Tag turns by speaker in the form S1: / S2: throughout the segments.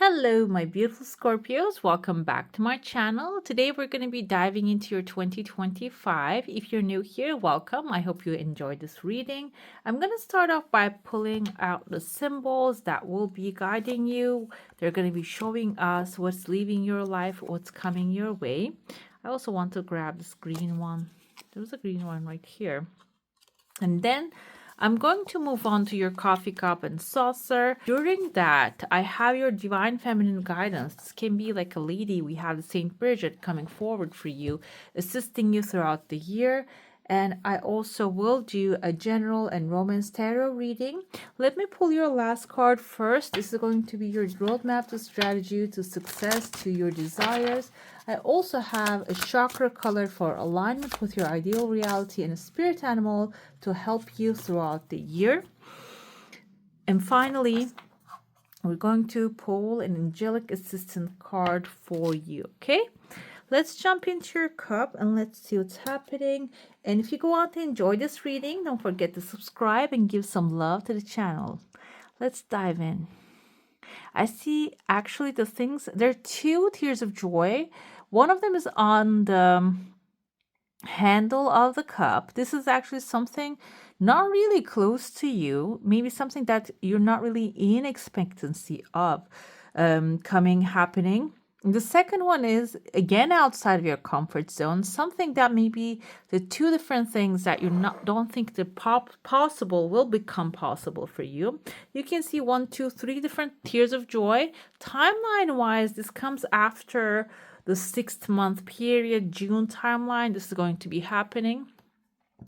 S1: Hello, my beautiful Scorpios. Welcome back to my channel. Today we're going to be diving into your 2025. If you're new here, welcome. I hope you enjoyed this reading. I'm going to start off by pulling out the symbols that will be guiding you. They're going to be showing us what's leaving your life, what's coming your way. I also want to grab this green one. There's a green one right here. And then I'm going to move on to your coffee cup and saucer. During that, I have your divine feminine guidance. This can be like a lady. We have the Saint Bridget coming forward for you, assisting you throughout the year. And I also will do a general and romance tarot reading. Let me pull your last card first. This is going to be your roadmap to strategy, to success, to your desires. I also have a chakra color for alignment with your ideal reality and a spirit animal to help you throughout the year. And finally, we're going to pull an angelic assistant card for you, okay? Let's jump into your cup and let's see what's happening. And if you go out and enjoy this reading, don't forget to subscribe and give some love to the channel. Let's dive in. I see actually the things, there are two tears of joy. One of them is on the handle of the cup. This is actually something not really close to you, maybe something that you're not really in expectancy of happening. The second one is again outside of your comfort zone, something that maybe the two different things that you don't think the possible will become possible for you. You can see 1, 2, 3 different tears of joy. Timeline wise, this comes after the 6-month period, June timeline. This is going to be happening.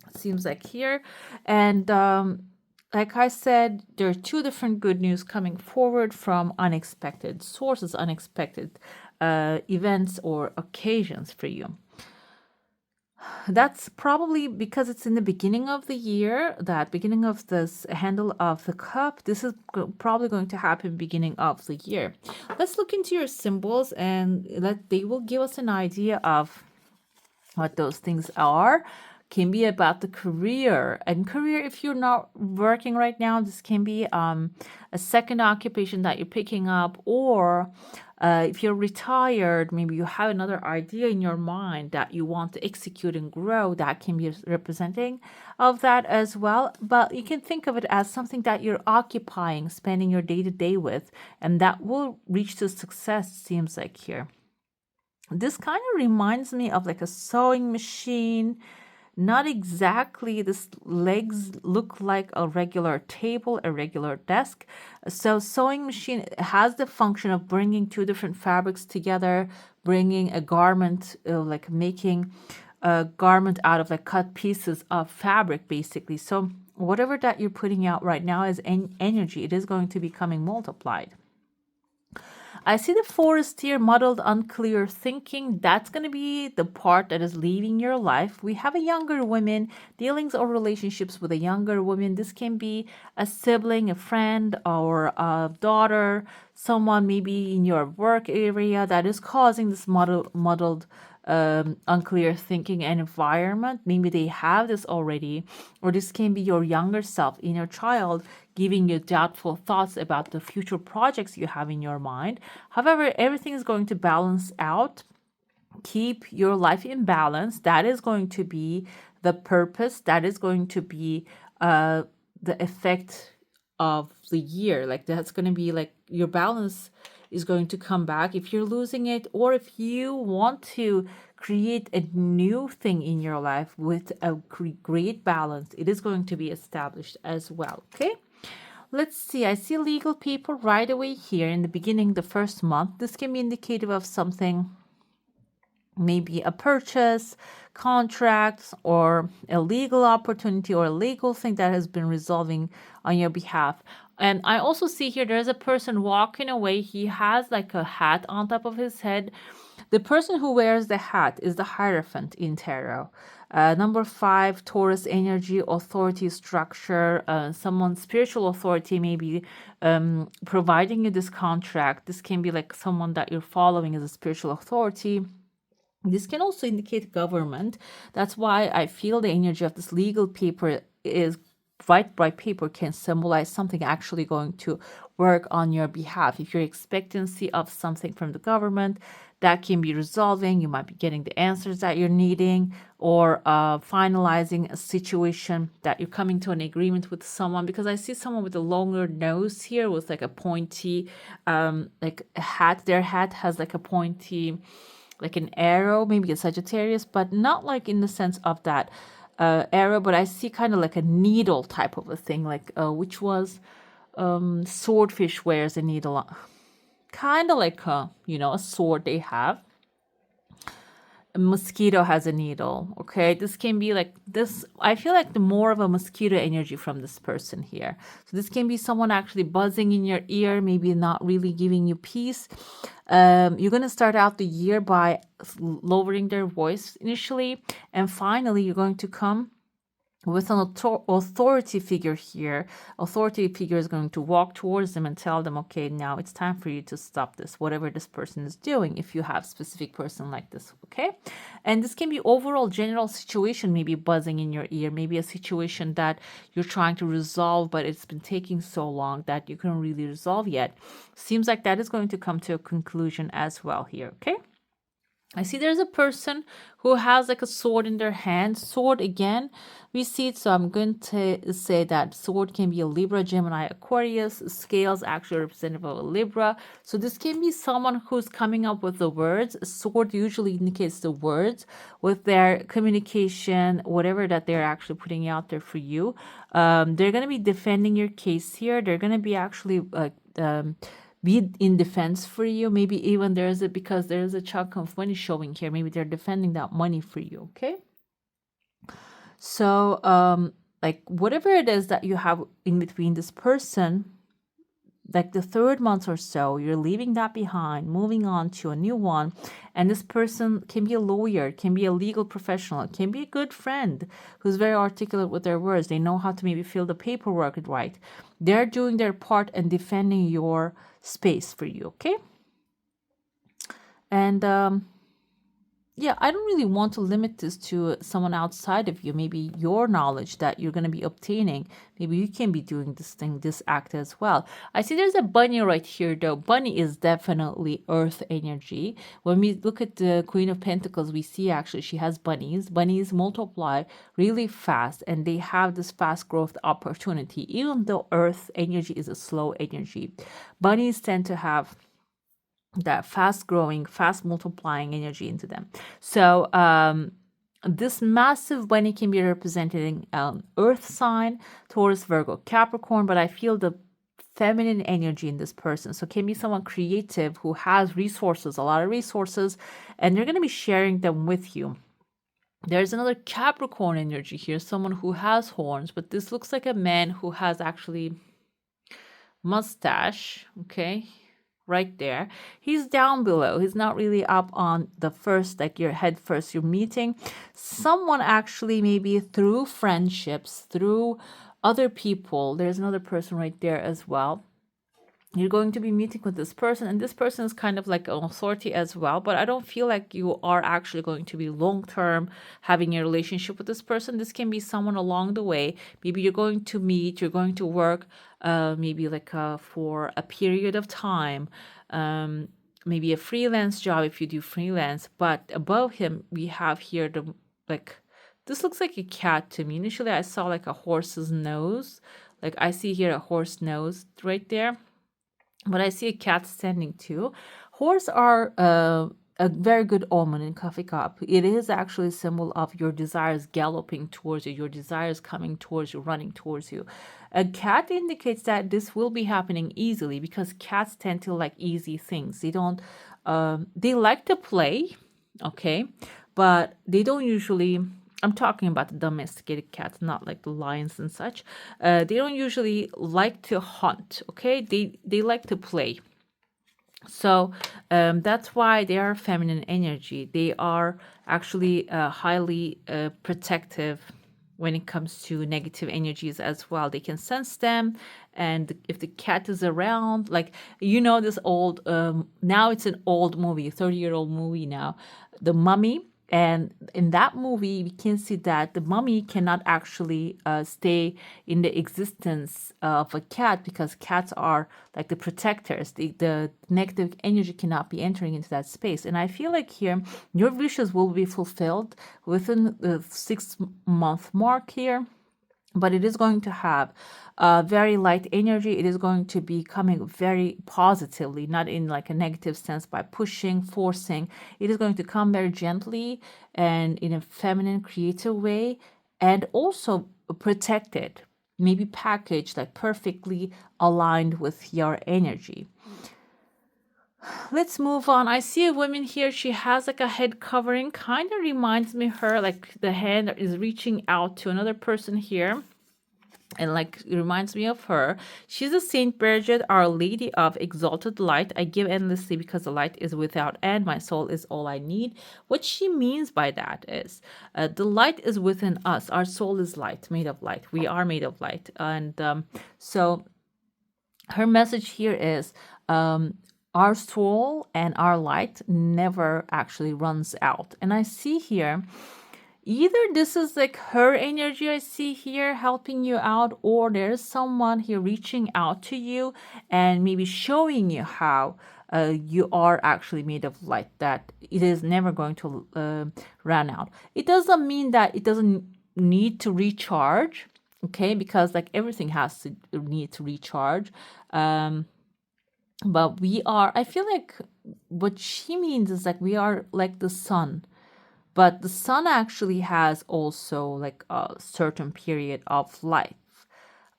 S1: It seems like here. And like I said, there are two different good news coming forward from unexpected sources, unexpected events or occasions for you. That's probably because it's in the beginning of the year, that beginning of this handle of the cup. This is probably going to happen beginning of the year. Let's look into your symbols and they will give us an idea of what those things are. Can be about the career. And career, if you're not working right now, this can be a second occupation that you're picking up, or if you're retired, maybe you have another idea in your mind that you want to execute and grow. That can be representing of that as well. But you can think of it as something that you're occupying, spending your day-to-day with, and that will reach to success, seems like here. This kind of reminds me of like a sewing machine. Not exactly, this legs look like a regular table, a regular desk. So sewing machine has the function of bringing two different fabrics together, bringing a garment, like making a garment out of like cut pieces of fabric, basically. So whatever that you're putting out right now is energy. It is going to be coming multiplied. I see the forest here, muddled, unclear thinking. That's going to be the part that is leaving your life. We have a younger woman, dealings or relationships with a younger woman. This can be a sibling, a friend, or a daughter, someone maybe in your work area that is causing this muddled unclear thinking and environment. Maybe they have this already, or this can be your younger self, inner child, giving you doubtful thoughts about the future projects you have in your mind. However, everything is going to balance out. Keep your life in balance. That is going to be the purpose. That is going to be the effect of the year. Like that's going to be like your balance is going to come back if you're losing it, or if you want to create a new thing in your life with a great balance, it is going to be established as well. Okay, let's see. I see legal paper right away here in the beginning, the first month. This can be indicative of something, maybe a purchase, contracts, or a legal opportunity or a legal thing that has been resolving on your behalf. And I also see here there's a person walking away. He has like a hat on top of his head. The person who wears the hat is the Hierophant in tarot. Number 5, Taurus energy, authority structure, someone's spiritual authority maybe providing you this contract. This can be like someone that you're following as a spiritual authority. This can also indicate government. That's why I feel the energy of this legal paper is write by paper can symbolize something actually going to work on your behalf. If you're expectancy of something from the government, that can be resolving. You might be getting the answers that you're needing, or finalizing a situation that you're coming to an agreement with someone. Because I see someone with a longer nose here with like a pointy, like a hat. Their hat has like a pointy, like an arrow, maybe a Sagittarius, but not like in the sense of that arrow. But I see kind of like a needle type of a thing, like which was swordfish wears a needle, kind of like a, a sword they have. A mosquito has a needle. Okay, this can be like this. I feel like the more of a mosquito energy from this person here. So this can be someone actually buzzing in your ear, maybe not really giving you peace. You're going to start out the year by lowering their voice initially, and finally you're going to come with an authority figure here. Authority figure is going to walk towards them and tell them, okay, now it's time for you to stop this, whatever this person is doing, if you have specific person like this. Okay, and this can be overall general situation, maybe buzzing in your ear, maybe a situation that you're trying to resolve, but it's been taking so long that you couldn't really resolve yet. Seems like that is going to come to a conclusion as well here. Okay, I see there's a person who has like a sword in their hand. Sword again, we see it. So I'm going to say that sword can be a Libra, Gemini, Aquarius. Scales actually representative of a Libra. So this can be someone who's coming up with the words. Sword usually indicates the words with their communication, whatever that they're actually putting out there for you. They're going to be defending your case here. They're going to be actually be in defense for you. Maybe even because there's a chunk of money showing here. Maybe they're defending that money for you. Okay. So, like whatever it is that you have in between this person, like the third month or so, you're leaving that behind, moving on to a new one. And this person can be a lawyer, can be a legal professional, can be a good friend who's very articulate with their words. They know how to maybe fill the paperwork right. They're doing their part and defending your space for you. Okay. And yeah, I don't really want to limit this to someone outside of you. Maybe your knowledge that you're going to be obtaining. Maybe you can be doing this act as well. I see there's a bunny right here, though. Bunny is definitely earth energy. When we look at the Queen of Pentacles, we see actually she has bunnies. Bunnies multiply really fast, and they have this fast growth opportunity, even though earth energy is a slow energy. Bunnies tend to have that fast growing, fast multiplying energy into them. So this massive bunny can be representing earth sign, Taurus, Virgo, Capricorn, but I feel the feminine energy in this person. So can be someone creative who has resources, a lot of resources, and they're going to be sharing them with you. There's another Capricorn energy here, someone who has horns, but this looks like a man who has actually mustache. Okay, right there. He's down below. He's not really up on the first, like your head first. You're meeting someone actually, maybe through friendships, through other people. There's another person right there as well. You're going to be meeting with this person, and this person is kind of like an authority as well, but I don't feel like you are actually going to be long-term having a relationship with this person. This can be someone along the way. Maybe you're going to meet, you're going to work maybe like for a period of time, maybe a freelance job if you do freelance. But above him, we have here the, like, this looks like a cat to me. Initially, I saw like a horse's nose. Like I see here a horse nose right there. But I see a cat standing too. Horse are a very good omen in coffee cup. It is actually a symbol of your desires galloping towards you, your desires coming towards you, running towards you. A cat indicates that this will be happening easily, because cats tend to like easy things. They don't, they like to play, okay, but they don't usually. I'm talking about the domesticated cats, not like the lions and such. They don't usually like to hunt, okay? They like to play. So that's why they are feminine energy. They are actually highly protective when it comes to negative energies as well. They can sense them, and if the cat is around, like, you know, this old, now it's an old movie, 30-year-old movie now, The Mummy. And in that movie, we can see that the mummy cannot actually stay in the existence of a cat because cats are like the protectors. The negative energy cannot be entering into that space. And I feel like here, your wishes will be fulfilled within the 6-month mark here, but it is going to have very light energy. It is going to be coming very positively, not in like a negative sense by pushing, forcing. It is going to come very gently and in a feminine, creative way, and also protected, maybe packaged like perfectly aligned with your energy. Let's move on. I see a woman here. She has like a head covering, kind of reminds me of her, like the hand is reaching out to another person here. And like it reminds me of her. She's a Saint Bridget, Our Lady of Exalted Light. I give endlessly because the light is without end. My soul is all I need. What she means by that is the light is within us. Our soul is light, made of light. We are made of light. And so her message here is our soul and our light never actually runs out. And I see here, either this is like her energy I see here helping you out, or there's someone here reaching out to you and maybe showing you how you are actually made of light, that it is never going to run out. It doesn't mean that it doesn't need to recharge, okay, because like everything has to need to recharge. But we are, I feel like what she means is like we are like the sun, but the sun actually has also like a certain period of life.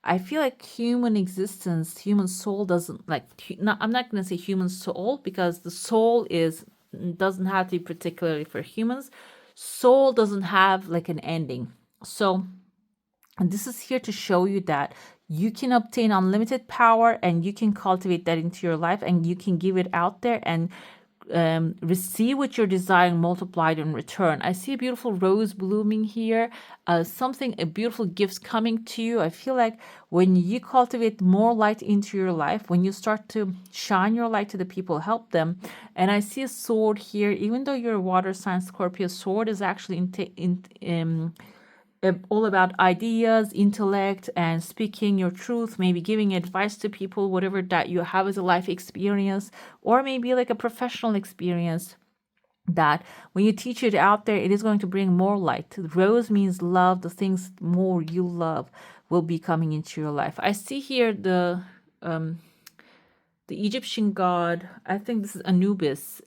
S1: I feel like human existence, human soul doesn't like, I'm not going to say human soul because the soul doesn't have to be particularly for humans. Soul doesn't have like an ending. So, and this is here to show you that you can obtain unlimited power and you can cultivate that into your life and you can give it out there and receive what you're desiring multiplied in return. I see a beautiful rose blooming here, a beautiful gifts coming to you. I feel like when you cultivate more light into your life, when you start to shine your light to the people, help them. And I see a sword here, even though you're a water sign Scorpio, sword is actually all about ideas, intellect, and speaking your truth, maybe giving advice to people, whatever that you have as a life experience, or maybe like a professional experience that when you teach it out there, it is going to bring more light. Rose means love. The things more you love will be coming into your life. I see here the Egyptian god, I think this is Anubis.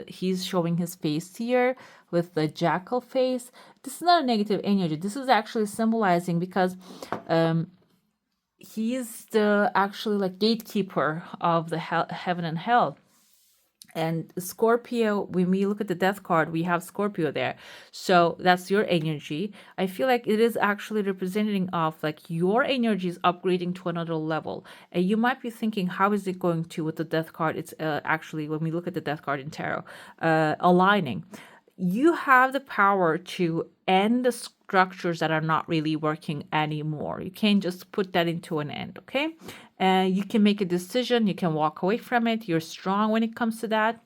S1: He's showing his face here with the jackal face. This is not a negative energy. This is actually symbolizing because he is the actually like gatekeeper of the heaven and hell. And Scorpio, when we look at the death card, we have Scorpio there. So that's your energy. I feel like it is actually representing of like your energy is upgrading to another level. And you might be thinking, how is it going to with the death card? It's actually, when we look at the death card in tarot, aligning. You have the power to end the structures that are not really working anymore. You can't just put that into an end, okay? And you can make a decision. You can walk away from it. You're strong when it comes to that.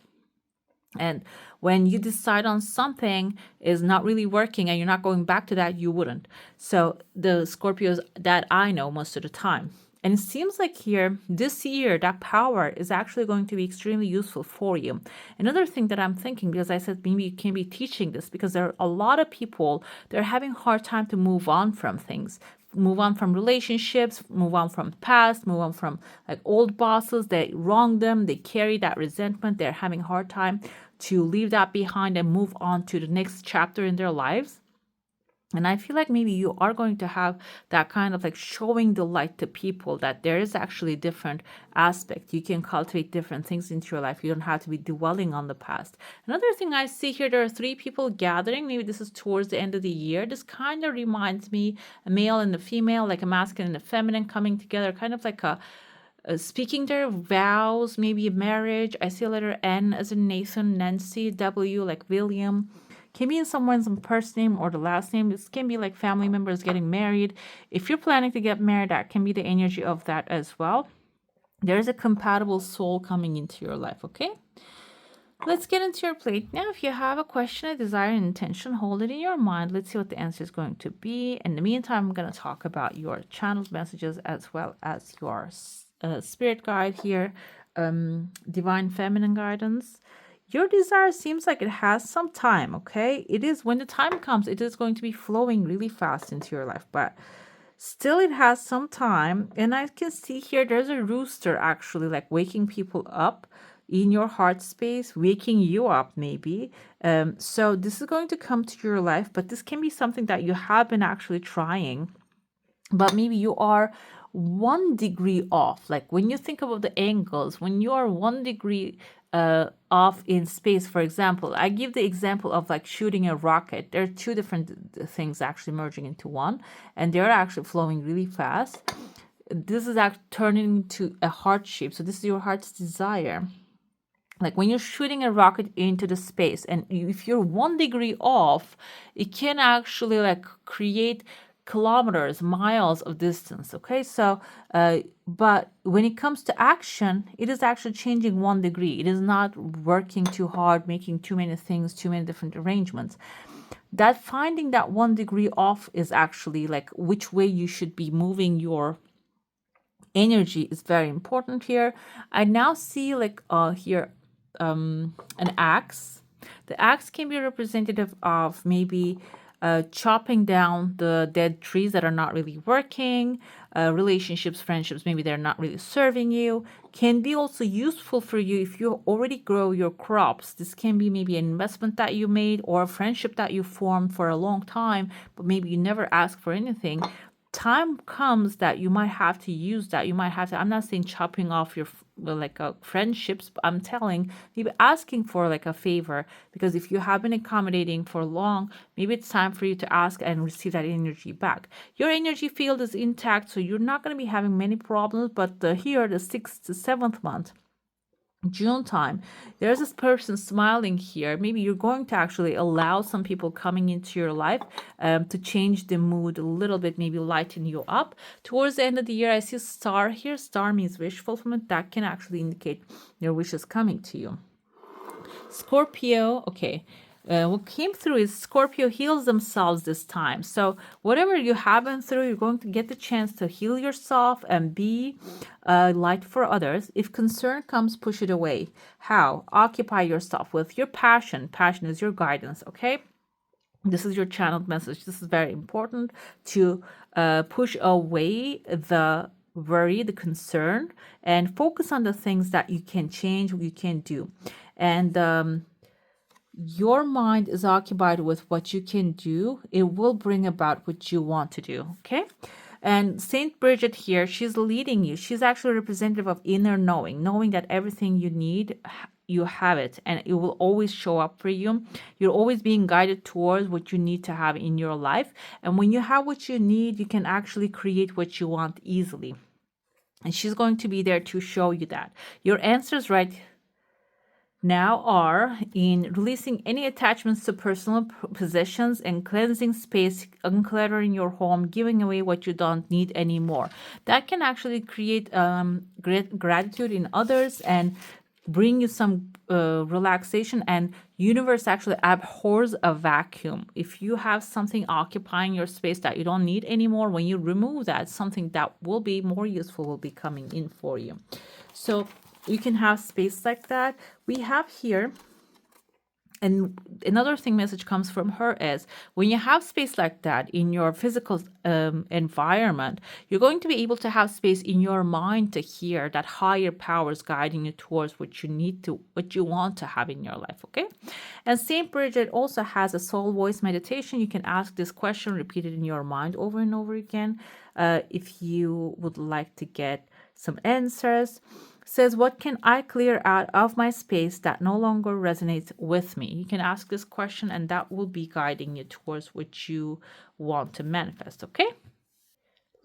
S1: And when you decide on something is not really working and you're not going back to that, you wouldn't. So the Scorpios that I know most of the time. And it seems like here, this year, that power is actually going to be extremely useful for you. Another thing that I'm thinking, because I said maybe you can be teaching this, because there are a lot of people, they're having a hard time to move on from things. Move on from relationships, move on from past, move on from like old bosses that wronged them. They carry that resentment. They're having a hard time to leave that behind and move on to the next chapter in their lives. And I feel like maybe you are going to have that kind of like showing the light to people that there is actually a different aspect. You can cultivate different things into your life. You don't have to be dwelling on the past. Another thing I see here, there are 3 people gathering. Maybe this is towards the end of the year. This kind of reminds me a male and a female, like a masculine and a feminine coming together, kind of like a speaking their vows, maybe a marriage. I see a letter N as in Nathan, Nancy, W like William. Can be in someone's first name or the last name. This can be like family members getting married. If you're planning to get married, that can be the energy of that as well. There is a compatible soul coming into your life, okay? Let's get into your plate now. If you have a question, a desire, an intention, hold it in your mind. Let's see what the answer is going to be. In the meantime, I'm going to talk about your channeled messages as well as your spirit guide here, divine feminine guidance. Your desire seems like it has some time, okay? It is, when the time comes, it is going to be flowing really fast into your life, but still it has some time. And I can see here there's a rooster actually like waking people up in your heart space, waking you up maybe. So this is going to come to your life, but this can be something that you have been actually trying, but maybe you are 1 degree off. Like when you think about the angles, when you are 1 degree off in space, for example, I give the example of like shooting a rocket. There are two different things actually merging into one, and they're actually flowing really fast. This is actually turning into a heart shape. So this is your heart's desire. Like when you're shooting a rocket into the space, and if you're 1 degree off, it can actually like create kilometers, miles of distance. Okay, so but when it comes to action, it is actually changing 1 degree. It is not working too hard, making too many things, too many different arrangements. That finding that 1 degree off is actually like which way you should be moving your energy is very important here. I now see like here an axe. The axe can be representative of maybe chopping down the dead trees that are not really working, relationships, friendships, maybe they're not really serving you. Can be also useful for you if you already grow your crops. This can be maybe an investment that you made or a friendship that you formed for a long time, but maybe you never ask for anything. Time comes that you might have to use that. You might have to, I'm not saying chopping off your like friendships, but I'm telling maybe asking for like a favor, because if you have been accommodating for long, maybe it's time for you to ask and receive that energy back. Your energy field is intact, so you're not going to be having many problems. But here, the 6th to 7th month, June time, there's this person smiling here. Maybe you're going to actually allow some people coming into your life to change the mood a little bit, maybe lighten you up. Towards the end of the year, I see a star here. Star means wish fulfillment. That can actually indicate your wishes coming to you. Scorpio, okay. What came through is Scorpio heals themselves this time. So whatever you have been through, you're going to get the chance to heal yourself and be light for others. If concern comes, push it away. How? Occupy yourself with your passion. Passion is your guidance, okay? This is your channeled message. This is very important to push away the worry, the concern, and focus on the things that you can change, you can do. And your mind is occupied with what you can do, it will bring about what you want to do. Okay. And Saint Bridget here, she's leading you. She's actually representative of inner knowing that everything you need, you have it, and it will always show up for you. You're always being guided towards what you need to have in your life. And when you have what you need, you can actually create what you want easily. And she's going to be there to show you that. Your answers right now are in releasing any attachments to personal possessions and cleansing space, uncluttering your home, giving away what you don't need anymore. That can actually create great gratitude in others and bring you some relaxation. And universe actually abhors a vacuum. If you have something occupying your space that you don't need anymore, when you remove that, something that will be more useful will be coming in for you. So you can have space like that. We have here, and another thing message comes from her is when you have space like that in your physical environment, you're going to be able to have space in your mind to hear that higher powers guiding you towards what you need to, what you want to have in your life. Okay. And Saint Bridget also has a soul voice meditation. You can ask this question, repeat it in your mind over and over again if you would like to get some answers. Says, what can I clear out of my space that no longer resonates with me? You can ask this question and that will be guiding you towards what you want to manifest, okay?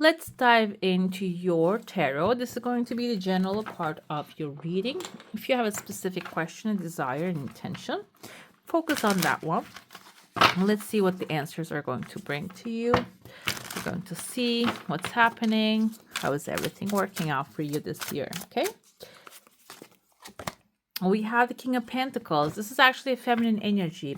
S1: Let's dive into your tarot. This is going to be the general part of your reading. If you have a specific question, a desire, an intention, focus on that one. Let's see what the answers are going to bring to you. We're going to see what's happening. How is everything working out for you this year, okay? We have the King of Pentacles. This is actually a feminine energy.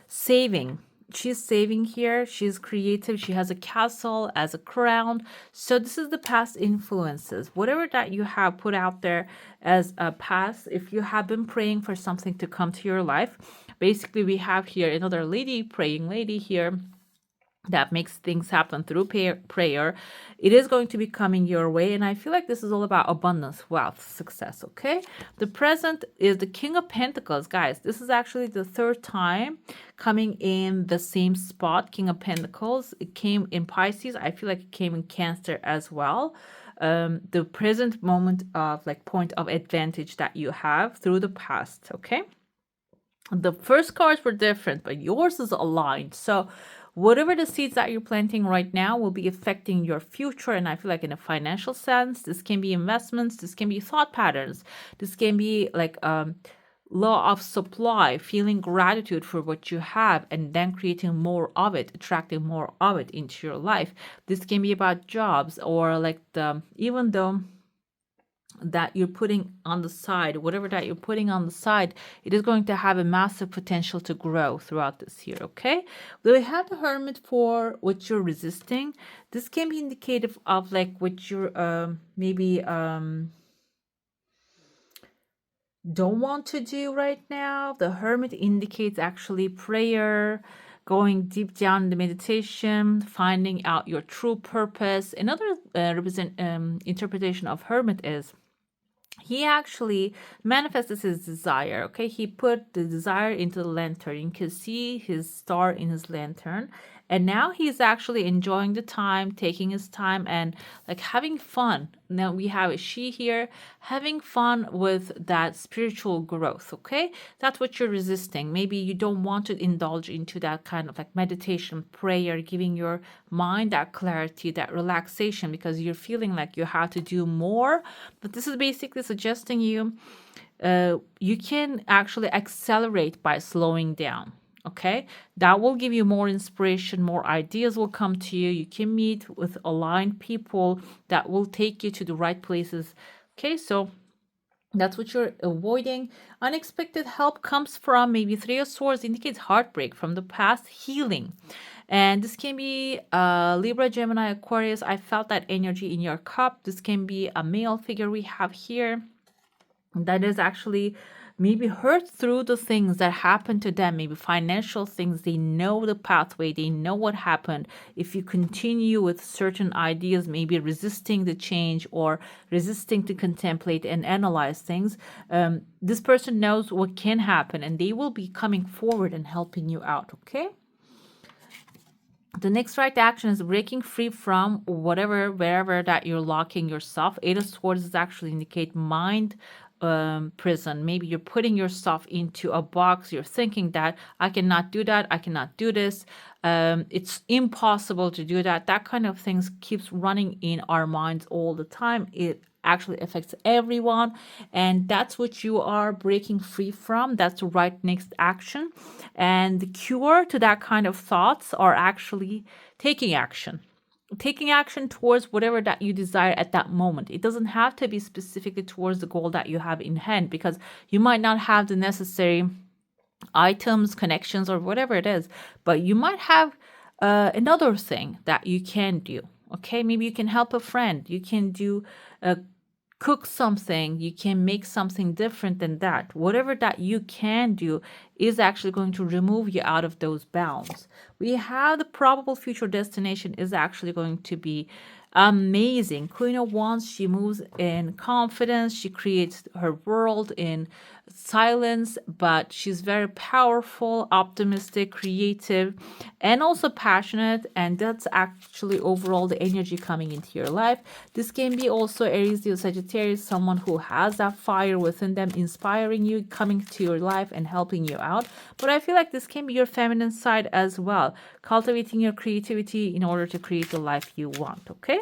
S1: Saving. She's saving here. She's creative. She has a castle as a crown. So this is the past influences. Whatever that you have put out there as a past, if you have been praying for something to come to your life, basically we have here another lady, praying lady here, that makes things happen through prayer. It is going to be coming your way, and I feel like this is all about abundance, wealth, success. Okay, the present is the King of Pentacles, guys. This is actually the third time coming in the same spot. King of Pentacles, it came in Pisces. I feel like it came in Cancer as well. The present moment of like point of advantage that you have through the past. Okay, the first cards were different, but yours is aligned. So whatever the seeds that you're planting right now will be affecting your future. And I feel like in a financial sense, this can be investments, this can be thought patterns, this can be like law of supply, feeling gratitude for what you have and then creating more of it, attracting more of it into your life. This can be about jobs, or like the, even though that you're putting on the side, whatever that you're putting on the side, it is going to have a massive potential to grow throughout this year. Okay, we have the Hermit for what you're resisting. This can be indicative of like what you're maybe don't want to do right now. The Hermit indicates actually prayer, going deep down in the meditation, finding out your true purpose. Another interpretation of Hermit is he actually manifested his desire. Okay, he put the desire into the lantern. You can see his star in his lantern, and now he's actually enjoying the time, taking his time and like having fun. Now we have a she here, having fun with that spiritual growth. Okay, that's what you're resisting. Maybe you don't want to indulge into that kind of like meditation, prayer, giving your mind that clarity, that relaxation, because you're feeling like you have to do more. But this is basically suggesting you can actually accelerate by slowing down. Okay, that will give you more inspiration, more ideas will come to you. You can meet with aligned people that will take you to the right places. Okay, so that's what you're avoiding. Unexpected help comes from maybe Three of Swords indicates heartbreak from the past, healing. And this can be Libra, Gemini, Aquarius. I felt that energy in your cup. This can be a male figure we have here that is actually maybe hurt through the things that happened to them, maybe financial things. They know the pathway, they know what happened. If you continue with certain ideas, maybe resisting the change or resisting to contemplate and analyze things, this person knows what can happen and they will be coming forward and helping you out. Okay, the next right action is breaking free from whatever, wherever that you're locking yourself. Eight of Swords is actually indicate mind prison. Maybe you're putting yourself into a box. You're thinking that I cannot do that. I cannot do this. It's impossible to do that. That kind of things keeps running in our minds all the time. It actually affects everyone, and that's what you are breaking free from. That's the right next action, and the cure to that kind of thoughts are actually taking action towards whatever that you desire at that moment. It doesn't have to be specifically towards the goal that you have in hand, because you might not have the necessary items, connections, or whatever it is, but you might have another thing that you can do. Okay, maybe you can help a friend, you can do cook something, you can make something different than that. Whatever that you can do is actually going to remove you out of those bounds. We have the probable future destination is actually going to be amazing. Queen of Wands, she moves in confidence, she creates her world in silence, but she's very powerful, optimistic, creative, and also passionate. And that's actually overall the energy coming into your life. This can be also Aries, Leo, Sagittarius, someone who has that fire within them, inspiring you, coming to your life and helping you out. But I feel like this can be your feminine side as well, cultivating your creativity in order to create the life you want. Okay,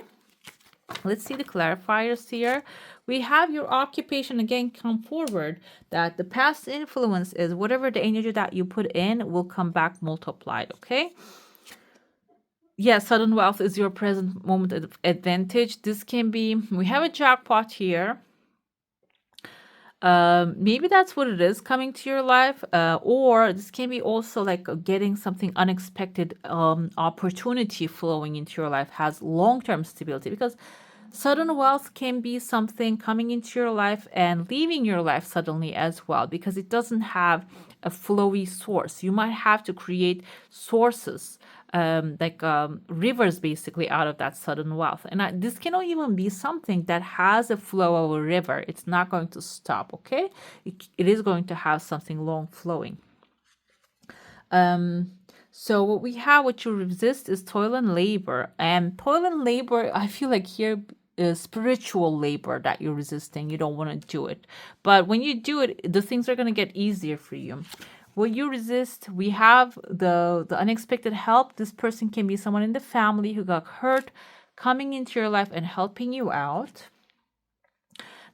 S1: let's see the clarifiers here. We have your occupation again come forward, that the past influence is whatever the energy that you put in will come back multiplied. Okay, yes, sudden wealth is your present moment advantage. This can be, we have a jackpot here. Maybe that's what it is coming to your life, or this can be also like getting something unexpected, opportunity flowing into your life has long-term stability, because sudden wealth can be something coming into your life and leaving your life suddenly as well, because it doesn't have a flowy source. You might have to create sources, rivers basically out of that sudden wealth. And this cannot even be something that has a flow of a river. It's not going to stop, okay? It is going to have something long flowing. So what we have, what you resist, is toil and labor. And toil and labor, I feel like here is spiritual labor that you're resisting. You don't want to do it. But when you do it, the things are going to get easier for you. What you resist, we have the unexpected help. This person can be someone in the family who got hurt, coming into your life and helping you out.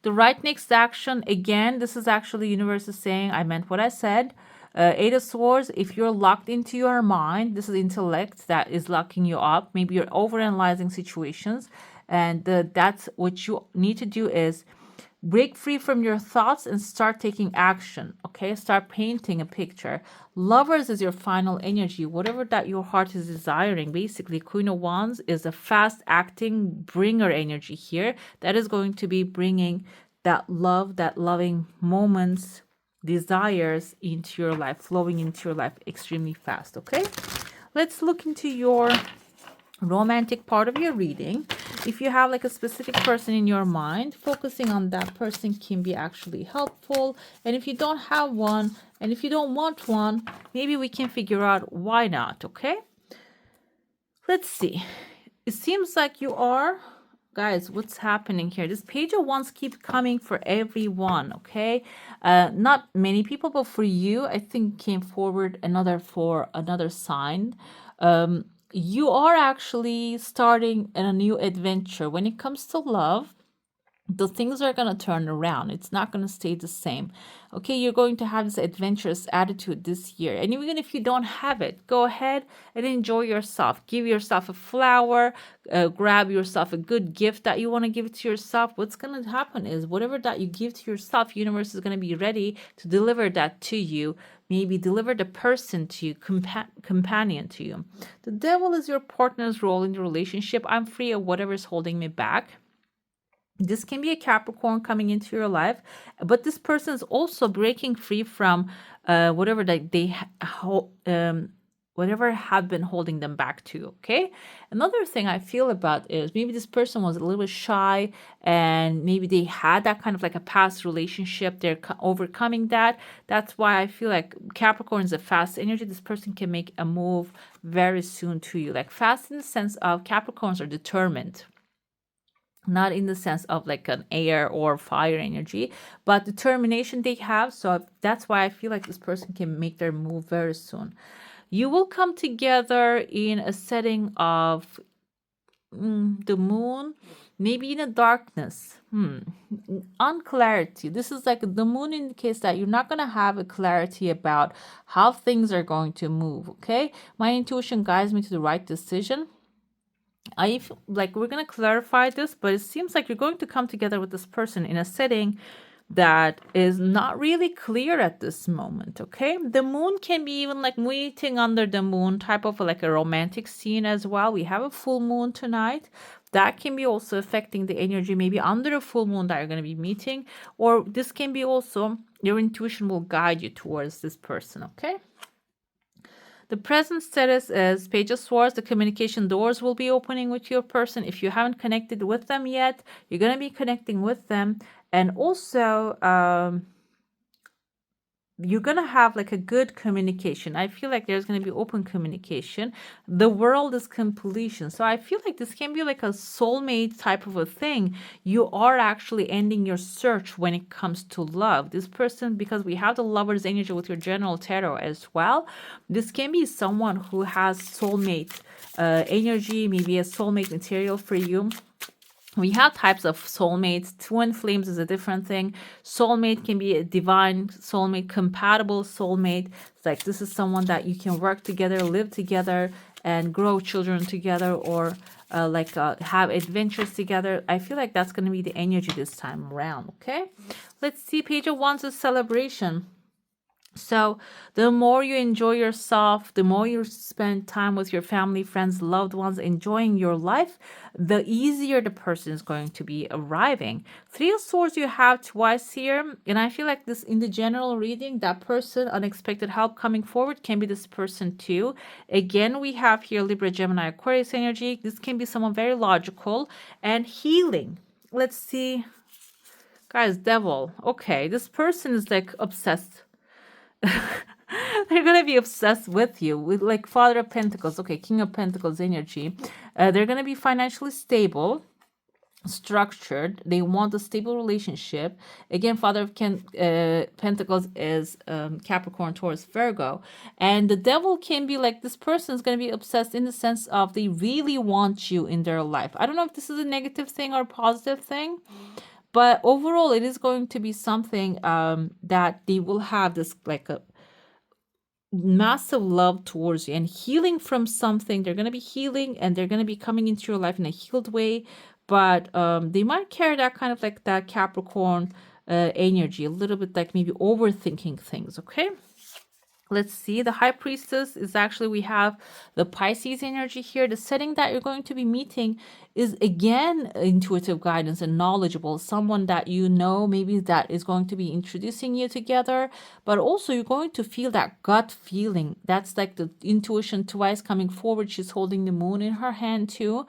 S1: The right next action, again, this is actually universe is saying, I meant what I said. Eight of Swords, if you're locked into your mind, this is intellect that is locking you up. Maybe you're overanalyzing situations. And that's what you need to do is break free from your thoughts and start taking action, okay? Start painting a picture. Lovers is your final energy, whatever that your heart is desiring. Basically, Queen of Wands is a fast-acting bringer energy here that is going to be bringing that love, that loving moments, desires into your life, flowing into your life extremely fast, okay? Let's look into your romantic part of your reading. If you have like a specific person in your mind, focusing on that person can be actually helpful. And if you don't have one, and if you don't want one, maybe we can figure out why not, okay? Let's see. It seems like you are, guys, what's happening here? This Page of Wands keeps coming for everyone, okay? Not many people, but for you, I think came forward for another sign. You are actually starting a new adventure. When it comes to love, the things are going to turn around. It's not going to stay the same. Okay, you're going to have this adventurous attitude this year. And even if you don't have it, go ahead and enjoy yourself. Give yourself a flower, grab yourself a good gift that you want to give to yourself. What's going to happen is whatever that you give to yourself, universe is going to be ready to deliver that to you. Maybe deliver the person to you, companion to you. The devil is your partner's role in the relationship. I'm free of whatever is holding me back. This can be a Capricorn coming into your life, but this person is also breaking free from whatever that they whatever have been holding them back to. Okay. Another thing I feel about is maybe this person was a little bit shy, and maybe they had that kind of like a past relationship. They're overcoming that. That's why I feel like Capricorn is a fast energy. This person can make a move very soon to you. Like fast in the sense of Capricorns are determined. Not in the sense of like an air or fire energy, but determination they have. So that's why I feel like this person can make their move very soon. You will come together in a setting of the moon, maybe in a darkness, unclarity. This is like the moon indicates that you're not going to have a clarity about how things are going to move, okay? My intuition guides me to the right decision. I feel like we're going to clarify this, but it seems like you're going to come together with this person in a setting that is not really clear at this moment, okay? The moon can be even like meeting under the moon, type of like a romantic scene as well. We have a full moon tonight. That can be also affecting the energy, maybe under a full moon that you're going to be meeting, or this can be also your intuition will guide you towards this person, okay? The present status is Page of Swords. The communication doors will be opening with your person. If you haven't connected with them yet, you're going to be connecting with them. And also, you're going to have like a good communication. I feel like there's going to be open communication. The world is completion. So I feel like this can be like a soulmate type of a thing. You are actually ending your search when it comes to love. This person, because we have the lover's energy with your general tarot as well, this can be someone who has soulmate energy, maybe a soulmate material for you. We have types of soulmates. Twin flames is a different thing. Soulmate can be a divine soulmate, compatible soulmate. It's like this is someone that you can work together, live together, and grow children together, or have adventures together. I feel like that's going to be the energy this time around. Okay, let's see. Page of Wands is celebration. So the more you enjoy yourself, the more you spend time with your family, friends, loved ones, enjoying your life, the easier the person is going to be arriving. Three of Swords you have twice here. And I feel like this in the general reading, that person, unexpected help coming forward, can be this person too. Again, we have here Libra, Gemini, Aquarius energy. This can be someone very logical and healing. Let's see. Guys, Devil. Okay, this person is like obsessed. They're gonna be obsessed with you, with like Father of Pentacles. Okay, King of Pentacles energy. They're gonna be financially stable, structured. They want a stable relationship. Again, Father of Pentacles is Capricorn, Taurus, Virgo. And the Devil can be like, this person is going to be obsessed in the sense of they really want you in their life. I don't know if this is a negative thing or a positive thing, but overall it is going to be something that they will have this like a massive love towards you and healing from something. They're going to be healing and they're going to be coming into your life in a healed way, but they might carry that kind of like that Capricorn energy, a little bit like maybe overthinking things. Okay, let's see. The High Priestess is actually, we have the Pisces energy here. The setting that you're going to be meeting is again intuitive guidance and knowledgeable. Someone that you know, maybe that is going to be introducing you together, but also you're going to feel that gut feeling. That's like the intuition twice coming forward. She's holding the moon in her hand too.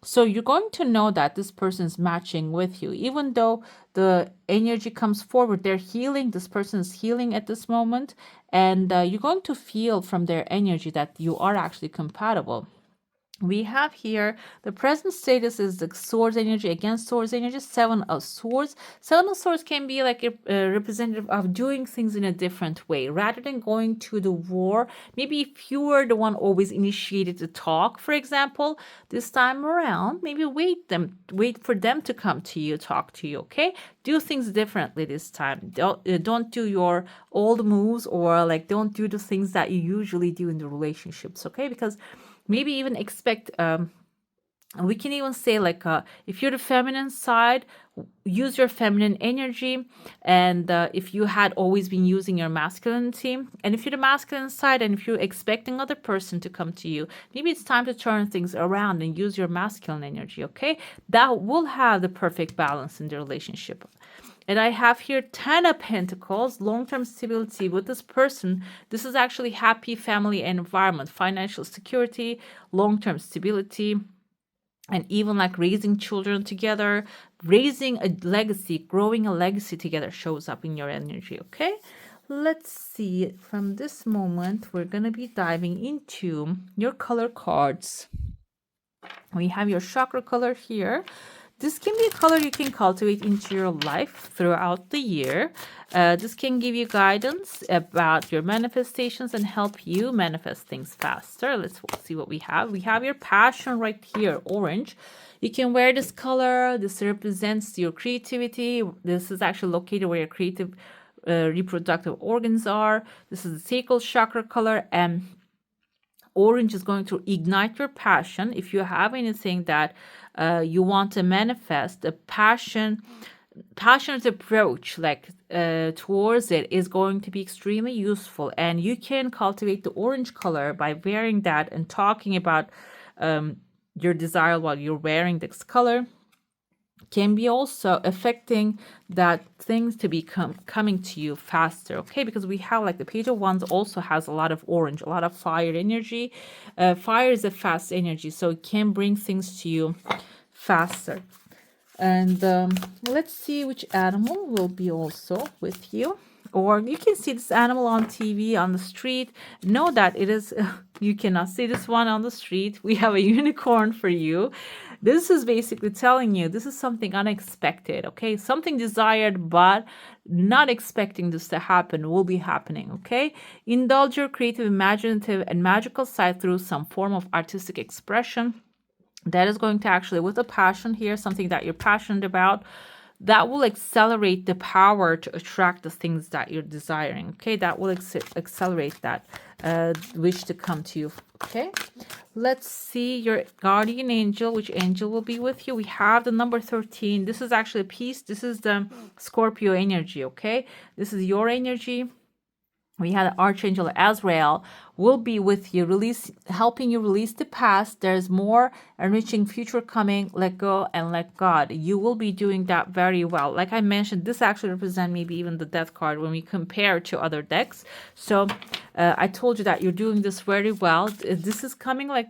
S1: So you're going to know that this person's matching with you, even though the energy comes forward. They're healing. This person is healing at this moment. And you're going to feel from their energy that you are actually compatible. We have here the present status is the Swords energy against Swords energy, Seven of Swords. Seven of Swords can be like a representative of doing things in a different way rather than going to the war. Maybe if you were the one always initiated the talk, for example, this time around, maybe wait for them to come to you, talk to you. Okay, do things differently this time. Don't do your old moves, or like don't do the things that you usually do in the relationships. Okay, because maybe even expect we can even say like if you're the feminine side, use your feminine energy, and if you had always been using your masculinity, and if you're the masculine side and if you're expecting other person to come to you, maybe it's time to turn things around and use your masculine energy. Okay, that will have the perfect balance in the relationship. And I have here 10 of Pentacles, long-term stability with this person. This is actually happy family environment, financial security, long-term stability, and even like raising children together, raising a legacy, growing a legacy together shows up in your energy. Okay, let's see. From this moment, we're going to be diving into your color cards. We have your chakra color here. This can be a color you can cultivate into your life throughout the year. This can give you guidance about your manifestations and help you manifest things faster. Let's see what we have. We have your passion right here, orange. You can wear this color. This represents your creativity. This is actually located where your creative reproductive organs are. This is the sacral chakra color, and orange is going to ignite your passion. If you have anything that you want to manifest, the passionate approach like towards it is going to be extremely useful, and you can cultivate the orange color by wearing that and talking about your desire while you're wearing this color. Can be also affecting that things to become coming to you faster. Okay, because we have like the Page of Wands also has a lot of orange, a lot of fire energy. Fire is a fast energy, so it can bring things to you faster. And let's see which animal will be also with you. Or you can see this animal on TV, on the street. Know that it is, you cannot see this one on the street. We have a unicorn for you. This is basically telling you this is something unexpected, okay? Something desired, but not expecting this to happen will be happening, okay? Indulge your creative, imaginative, and magical side through some form of artistic expression. That is going to actually, with a passion here, something that you're passionate about, that will accelerate the power to attract the things that you're desiring. Okay, that will accelerate that. wish to come to you. Okay, let's see your guardian angel. Which angel will be with you? We have the number 13. This is actually a piece. This is the Scorpio energy. Okay, this is your energy. We had Archangel Azrael will be with you, helping you release the past. There's more enriching future coming. Let go and let God. You will be doing that very well. Like I mentioned, this actually represents maybe even the death card when we compare to other decks. So I told you that you're doing this very well. This is coming like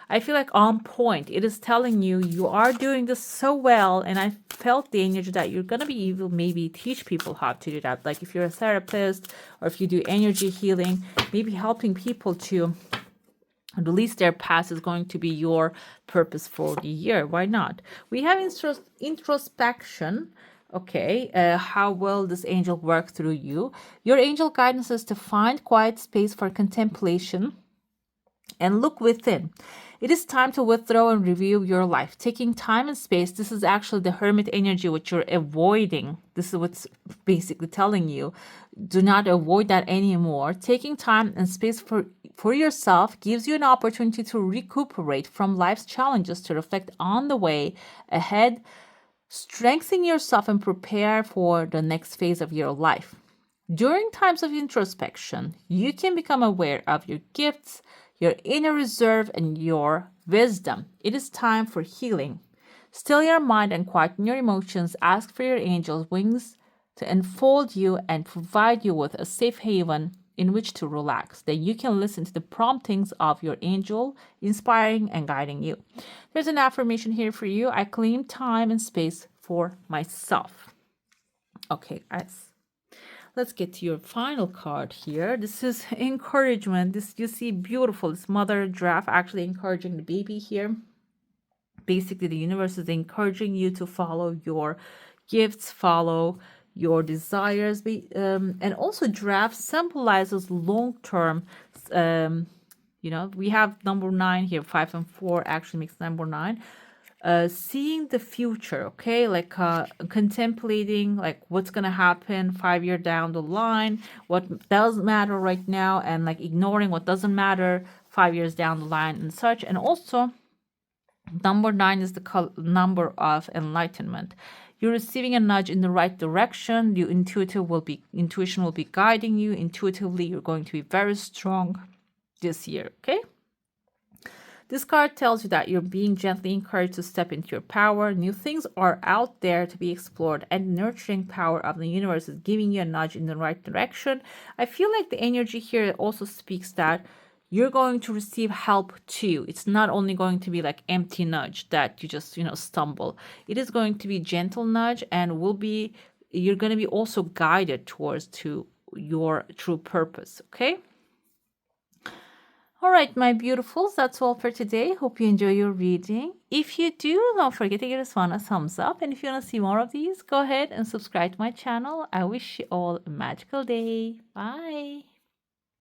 S1: I feel like on point. It is telling you you are doing this so well. And I felt the energy that you're going to be able maybe teach people how to do that. Like if you're a therapist or if you do energy healing, maybe helping people to release their past is going to be your purpose for the year. Why not? We have introspection. Okay, how will this angel work through you? Your angel guidance is to find quiet space for contemplation and look within. It is time to withdraw and review your life. Taking time and space, this is actually the hermit energy which you're avoiding. This is what's basically telling you. Do not avoid that anymore. Taking time and space for yourself gives you an opportunity to recuperate from life's challenges, to reflect on the way ahead, strengthen yourself, and prepare for the next phase of your life. During times of introspection, you can become aware of your gifts, your inner reserve, and your wisdom. It is time for healing. Still your mind and quieten your emotions. Ask for your angels' wings to enfold you and provide you with a safe haven in which to relax. Then you can listen to the promptings of your angel, inspiring and guiding you. There's an affirmation here for you. I claim time and space for myself. Okay, guys. Let's get to your final card here. This is encouragement. This, you see, beautiful. This mother giraffe actually encouraging the baby here. Basically, the universe is encouraging you to follow your gifts, follow your desires. And also giraffe symbolizes long-term, we have number 9 here. 5 and 4 actually makes number 9. Seeing the future, okay, like contemplating like what's gonna happen 5 years down the line, what does matter right now, and like ignoring what doesn't matter 5 years down the line and such. And also number 9 is the number of enlightenment. You're receiving a nudge in the right direction. Your intuition will be guiding you. Intuitively, you're going to be very strong this year, okay? This card tells you that you're being gently encouraged to step into your power. New things are out there to be explored, and the nurturing power of the universe is giving you a nudge in the right direction. I feel like the energy here also speaks that you're going to receive help too. It's not only going to be like empty nudge that you just, stumble. It is going to be gentle nudge, and you're going to be also guided towards to your true purpose, okay? All right, my beautifuls, that's all for today. Hope you enjoy your reading. If you do, don't forget to give this one a thumbs up. And if you want to see more of these, go ahead and subscribe to my channel. I wish you all a magical day. Bye.